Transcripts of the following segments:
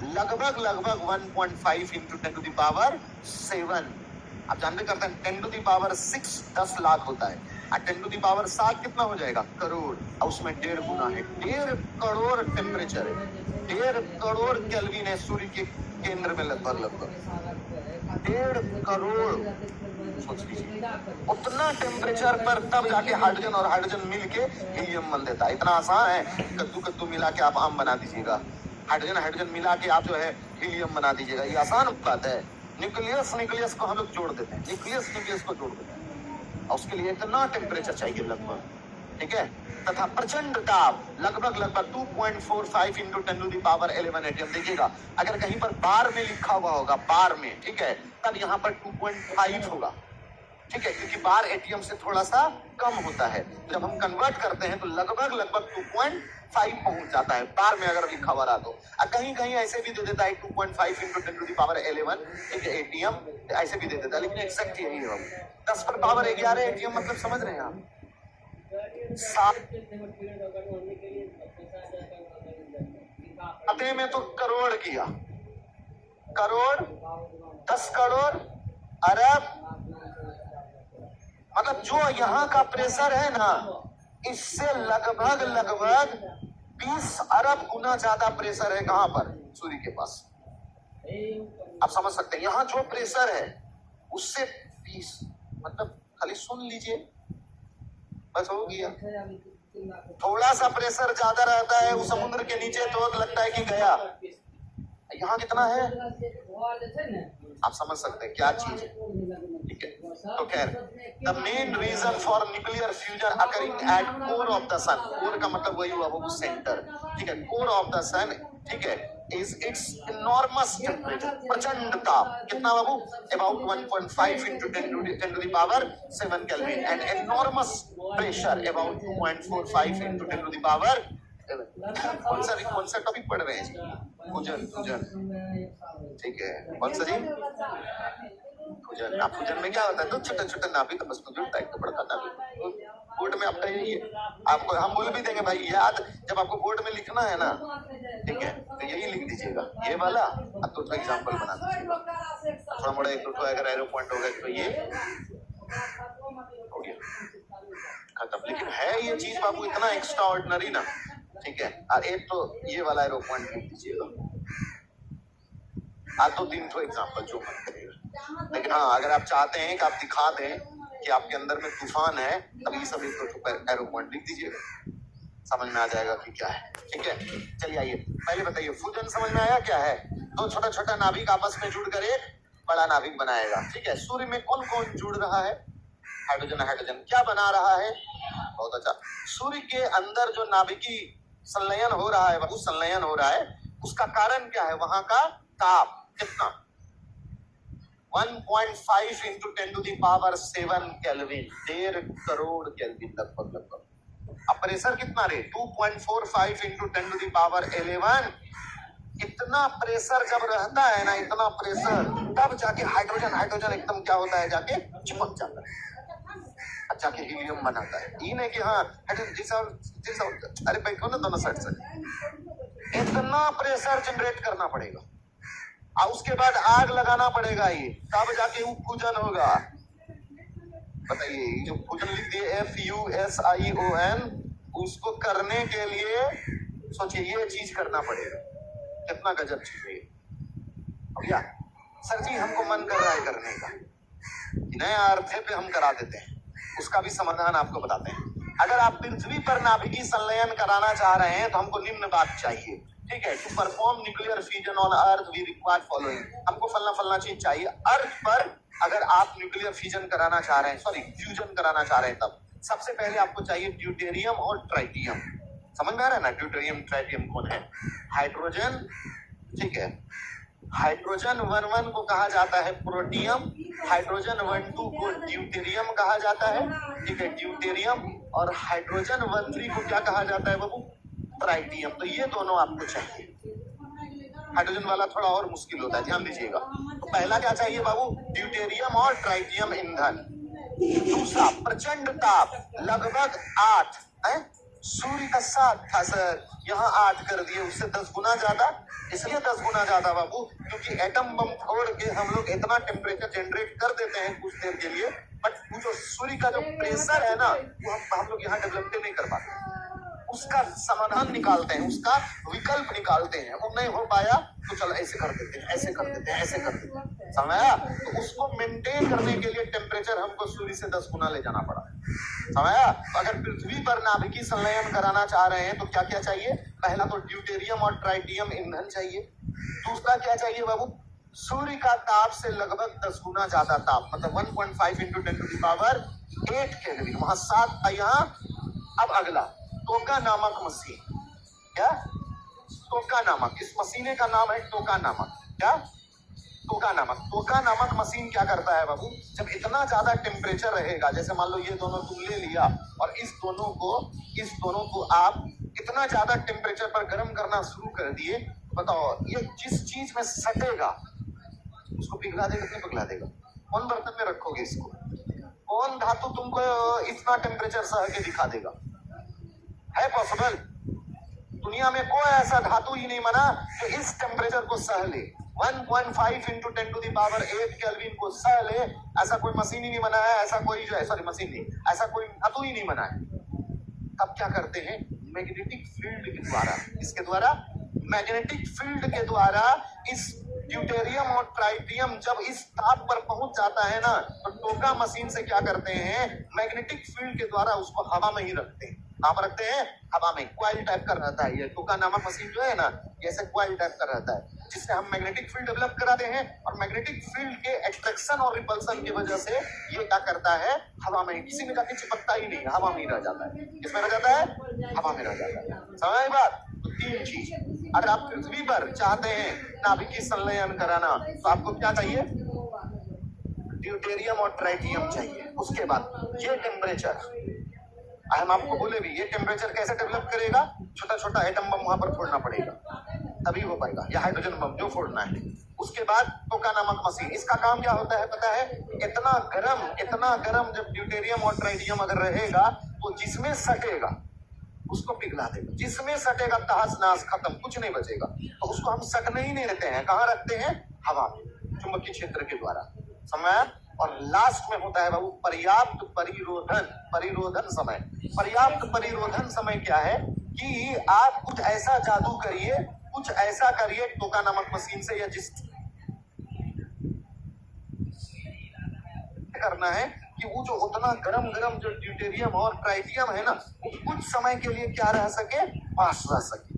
लगभग लगभग 1.5 into 10 to the power 7। आप जानते करते हैं 10 टू द पावर 6 10 लाख होता है, और 10 टू द पावर 7 कितना हो जाएगा? करोड़। और उसमें 1.5 गुना है, 1.5 करोड़ टेम्परेचर है, 1.5 करोड़ केल्विन है सूर्य के केंद्र में, लगभग लगभग 1.5 करोड़। सोच लीजिए उतना टेम्परेचर पर तब जाके हाइड्रोजन और हाइड्रोजन मिलके हीलियम बन देता है। इतना आसान है, कद्दू कद्दू मिला के आप आम बना दीजिएगा, हाइड्रोजन हाइड्रोजन मिला के आप जो है हीलियम बना दीजिएगा, ये आसान बात है। न्यूक्लियस न्यूक्लियस को हम लोग जोड़ देते हैं, न्यूक्लियस न्यूक्लियस को जोड़ देते हैं, और उसके लिए इतना टेम्परेचर चाहिए लगभग, ठीक है। तथा प्रचंड ताप लगभग लगभग 2.45 into 10 to the power 11 atm. देखिएगा अगर कहीं पर बार में लिखा हुआ होगा, बार में, ठीक है, तब यहाँ पर 2.5 होगा, ठीक है, क्योंकि बार एटीएम से थोड़ा सा कम होता है। जब हम कन्वर्ट करते हैं तो लगभग लगभग 2.5 पहुंच जाता है, बार में अगर लिखा हुआ रहा तो। कहीं कहीं ऐसे भी दे देता है 2.5 इंटू 10 टू द पावर 11, ठीक है, एटीएम ऐसे भी दे देता है, लेकिन एक्सैक्ट यही है। 10 पर पावर 11 एटीएम मतलब समझ रहे हैं आप? आते में तो करोड़ किया, करोड़, 10 करोड़, अरब, मतलब जो यहाँ का प्रेशर है ना, इससे लगभग लगभग 20 अरब गुना ज्यादा प्रेशर है कहां पर? सूर्य के पास। आप समझ सकते हैं, यहाँ जो प्रेशर है उससे 20, मतलब खाली सुन लीजिए बस हो गया। थोड़ा सा प्रेशर ज्यादा रहता है उस समुद्र के नीचे तो लगता है कि गया, यहाँ कितना है आप समझ सकते हैं क्या चीज है, ठीक है। तो खैर, the main reason for nuclear fusion occurring at core of the sun, core का मतलब वही हुआ वो सेंटर, ठीक है, कोर ऑफ द सन, ठीक है, इज इट्स इनॉर्मस टेम्परेचर, प्रचंड ताप, कितना बाबू? About 1.5 into 10 to the power 7 kelvin, and enormous pressure about 2.45 into 10 to the power 11। कौन सा टॉपिक पढ़ रहे हैं जी? फूजन, फूजन, ठीक है, कौन सा जी? फूजन। आप फूजन में क्या होता है? तो छोटे छोटे नाभिक बस में जुड़ता है, तो बड़का नाभिक। बोर्ड में आपका यही है, आपको हम बोल भी देंगे भाई याद, जब आपको बोर्ड में लिखना है ना, ठीक है, तो यही लिख दीजिएगा, ये वाला। अब तो एग्जाम्पल बना दीजिएगा, थोड़ा मोड़ा एक दो अगर एरो पॉइंट होगा तो ये हो गया खत्म। लेकिन है ये चीज बाबू इतना एक्स्ट्रा ऑर्डिनरी ना, ठीक है। और एक तो ये वाला एरो पॉइंट लिख दीजिएगा, आज 2-3 तो एग्जाम्पल जो मन करेगा। लेकिन हाँ, अगर आप चाहते हैं कि आप दिखा दें कि आपके अंदर में तूफान है, तब ये सब एक एरो पॉइंट लिख दीजिएगा, समझ में आ जाएगा कि क्या है, ठीक है। चलिए आइए पहले बताइए, फूजन समझ में आया क्या है? दो छोटा छोटा नाभिक आपस में जुड़ कर एक बड़ा नाभिक बनाएगा, ठीक है। सूर्य में कौन कौन जुड़ रहा है? हाइड्रोजन, हाइड्रोजन क्या बना रहा है? बहुत अच्छा। सूर्य के अंदर जो नाभिकी संलयन हो रहा है, वो संलयन हो रहा है, उसका कारण क्या है? वहां का ताप कितना? 1.5 into 10 to the power 7 kelvin, 1.5 crore kelvin लगभग लगभग। अब प्रेशर कितना रे? 2.45 इंटू 10 टू द पावर 11। इतना प्रेशर जब रहता है ना, इतना प्रेशर, तब जाके हाइड्रोजन हाइड्रोजन एकदम क्या होता है, जाके चिपक जाता है, जाके हीलियम बनाता है। ये नहीं कि हाँ अरे बैठो ना दोनों साइड से, इतना प्रेशर जनरेट करना पड़ेगा और उसके बाद आग लगाना पड़ेगा, ये तब जाके वो फूजन होगा। बताइए, जो फूजन लिख दिए FUSION, उसको करने के लिए सोचिए ये चीज करना पड़ेगा, कितना गजब चीज है। भैया सर जी हमको मन कर रहा है करने का, नया अर्थ पे हम करा देते हैं, उसका भी समाधान आपको बताते हैं। अगर आप पृथ्वी पर नाभिकीय संलयन कराना चाह रहे हैं तो हमको निम्न बात चाहिए, ठीक है। To perform nuclear fusion on earth we require following, हमको फलना फलना चीज चाहिए। अर्थ पर अगर आप न्यूक्लियर फ्यूजन कराना चाह रहे हैं, सॉरी फ्यूजन कराना चाह रहे हैं, तब सबसे पहले आपको चाहिए ड्यूटेरियम और ट्राइटियम। समझ में आ रहा है ना? ड्यूटेरियम ट्राइटियम कौन है? हाइड्रोजन, ठीक है, हाइड्रोजन 1-1 को कहा जाता है प्रोटियम, हाइड्रोजन 1-2 को ड्यूटेरियम कहा जाता है, ठीक है, ड्यूटेरियम। और हाइड्रोजन 1-3 को क्या कहा जाता है बाबू? ट्राइटियम। तो ये दोनों आपको चाहिए। हाइड्रोजन वाला थोड़ा और मुश्किल होता है, ध्यान दीजिएगा। तो पहला क्या चाहिए बाबू? ड्यूटेरियम और ट्राइटियम ईंधन। दूसरा प्रचंड ताप, लगभग 8 है, सूर्य का 7 था सर, यहाँ 8 कर दिए, उससे 10 गुना ज्यादा इसलिए 10 गुना ज्यादा बाबू, क्योंकि एटम बम फोड़ के हम लोग इतना टेम्परेचर जनरेट कर देते हैं कुछ देर के लिए, बट वो जो सूर्य का जो प्रेशर है ना, वो हम लोग यहाँ डेवलप नहीं कर पाते। उसका समाधान निकालते हैं, उसका विकल्प निकालते हैं। वो नहीं हो पाया तो चलो ऐसे कर देते हैं, ऐसे कर देते हैं, ऐसे कर देते हैं, समझा? तो उसको मेंटेन करने के लिए टेम्परेचर हमको सूर्य से 10 गुना ले जाना पड़ा, समझा? तो अगर पृथ्वी पर नाभिकीय संलयन कराना चाह रहे हैं तो क्या क्या चाहिए? पहला तो ड्यूटेरियम और ट्राइटियम ईंधन चाहिए। दूसरा क्या चाहिए बाबू? सूर्य का ताप से लगभग 10 गुना ज्यादा ताप, मतलब 1.5 into 10 to the power 8 kelvin. वहां 7 था, यहाँ अब अगला टोका नामक मशीन। क्या? टोका नामक, इस मशीने का नाम है टोका नामक। क्या? टोका नामक। टोका नामक मशीन क्या करता है बाबू? जब इतना ज्यादा टेम्परेचर रहेगा, जैसे मान लो ये दोनों तुम ले लिया और इस दोनों को आप इतना ज्यादा टेम्परेचर पर गर्म करना शुरू कर दिए, बताओ ये जिस चीज में सटेगा उसको पिघला देगा कि नहीं पिघला देगा? कौन बर्तन में रखोगे इसको? कौन धातु तुमको इतना टेम्परेचर सह के दिखा देगा? है पॉसिबल? दुनिया में कोई ऐसा धातु ही नहीं बना जो इस टेम्परेचर को सह ले। 1.5 into 10 to the power 8 kelvin को सह ले, ऐसा कोई मशीन ही नहीं बना है, ऐसा कोई जो है, सॉरी मशीन नहीं, ऐसा कोई धातु ही नहीं बना है। तब क्या करते हैं? मैग्नेटिक फील्ड के द्वारा, इसके द्वारा मैग्नेटिक फील्ड के द्वारा इस ड्यूटेरियम और ट्राइटियम जब इस ताप पर पहुंच जाता है ना, तो टोका मशीन से क्या करते हैं? मैग्नेटिक फील्ड के द्वारा उसको हवा में ही रखते हैं। कहाँ पर रखते हैं? हवा में। क्वाइल टाइप का रहता है ये टोका नामक मशीन जो है ना, जैसे क्वाइल टाइप का रहता है, जिससे हम मैग्नेटिक फील्ड डेवलप कराते हैं। और मैग्नेटिक फील्ड के अट्रैक्शन और रिपल्सन की वजह से ये क्या करता है? हवा में, किसी में जाके चिपकता ही नहीं, हवा में ही रह जाता है। किसमें रह जाता है? हवा में रह जाता है। समझ बात? तो 3 चीज, अगर आप पृथ्वी पर चाहते हैं नाभिकीय संलयन कराना तो आपको क्या चाहिए? ड्यूटेरियम और ट्राइटियम चाहिए। उसके बाद ये टेम्परेचर, हम आपको बोले भी, ये टेम्परेचर कैसे डेवलप करेगा? छोटा छोटा एटम बम वहां पर फोड़ना पड़ेगा, तभी हो पाएगा, या हाइड्रोजन बम जो फोड़ना है। उसके बाद टोका नामक मशीन, इसका काम क्या होता है पता है? इतना गरम जब ड्यूटेरियम और ट्राइटियम अगर रहेगा तो जिसमें सटेगा उसको पिघला देगा। जिसमें सटेगा तहस नहस, खत्म, कुछ नहीं बचेगा। तो उसको हम सटने ही नहीं देते हैं। कहाँ रखते हैं? हवा में, चुंबकीय क्षेत्र के द्वारा। समय। और लास्ट में होता है बाबू पर्याप्त परिरोधन समय। पर्याप्त परिरोधन समय क्या है? कि आप कुछ ऐसा जादू करिए, कुछ ऐसा करिए टोका नामक मशीन से, या जिस करना है कि वो जो उतना गरम जो ड्यूटेरियम और ट्राइटियम है ना, वो कुछ समय के लिए क्या रह सके? पास रह सके।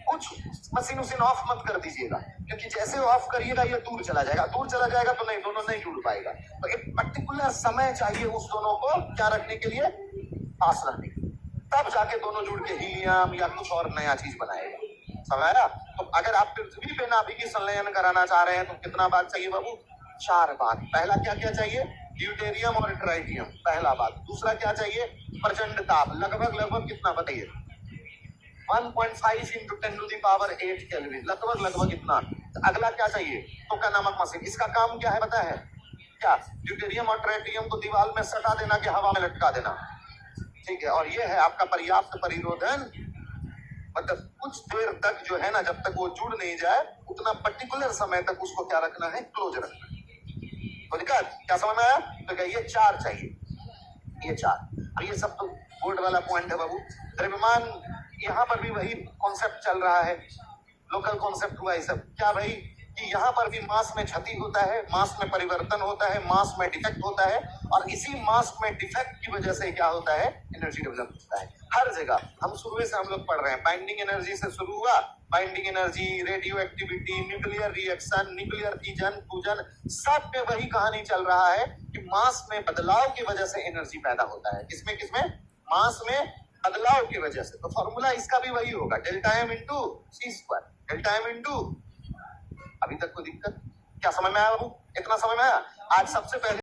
कुछ मशीन ऑफ मत कर दीजिएगा, क्योंकि जैसे ऑफ करिएगा ये दूर चला जाएगा तो नहीं, दोनों नहीं जुड़ पाएगा। तो एक पर्टिकुलर समय चाहिए उस दोनों को क्या रखने के लिए? पास रखने के लिए, तब जाके दोनों जुड़ के हीलियम या कुछ और नया चीज बनाएगा। समझ? तो अगर आप पृथ्वी पे नाभिकीय संलयन कराना चाह रहे हैं तो कितना बात चाहिए बाबू? 4 बात। पहला क्या क्या चाहिए? ड्यूटेरियम और ट्राइटियम, पहला बात। दूसरा क्या चाहिए? प्रचंड ताप, लगभग कितना बताइए? 1.5 into 10 to the power 8 kelvin, लगभग इतना। तो अगला क्या चाहिए? टोका नामक मशीन। इसका काम क्या है पता है? क्या? ड्यूटेरियम और ट्राइटियम को दीवार में सटा देना कि हवा में लटका देना, ठीक है। और ये है आपका पर्याप्त परिरोधन, मतलब कुछ देर तक जो है ना, जब तक वो जुड़ नहीं जाए उतना पर्टिकुलर समय तक उसको क्या रखना है? क्लोज रखना है। तो दिक्कत क्या समझ में आया? तो क्या ये 4 चाहिए? ये 4। और ये सब तो बोर्ड वाला पॉइंट है बाबू। द्रव्यमान, यहाँ पर भी वही कॉन्सेप्ट चल रहा है, लोकल कॉन्सेप्ट हुआ ये सब। क्या भाई? कि यहाँ पर भी मास में क्षति होता है, मास में परिवर्तन होता है, मास में डिफेक्ट होता है, और इसी मास में डिफेक्ट की वजह से क्या होता है? एनर्जी डेवलप होता है हर जगह। हम शुरू से हम लोग पढ़ रहे हैं, बाइंडिंग एनर्जी से शुरू हुआ, binding energy, radio activity, nuclear reaction, nuclear fission, fusion, सब में वही कहानी चल रहा है कि मास में बदलाव की वजह से एनर्जी पैदा होता है। किसमें? मास में बदलाव की वजह से। तो फॉर्मूला इसका भी वही होगा, डेल्टा एम इंटू सी स्क्वायर, डेल्टा एम इंटू। अभी तक कोई दिक्कत? क्या समझ में आया बाबू? इतना समझ में आया? आज सबसे पहले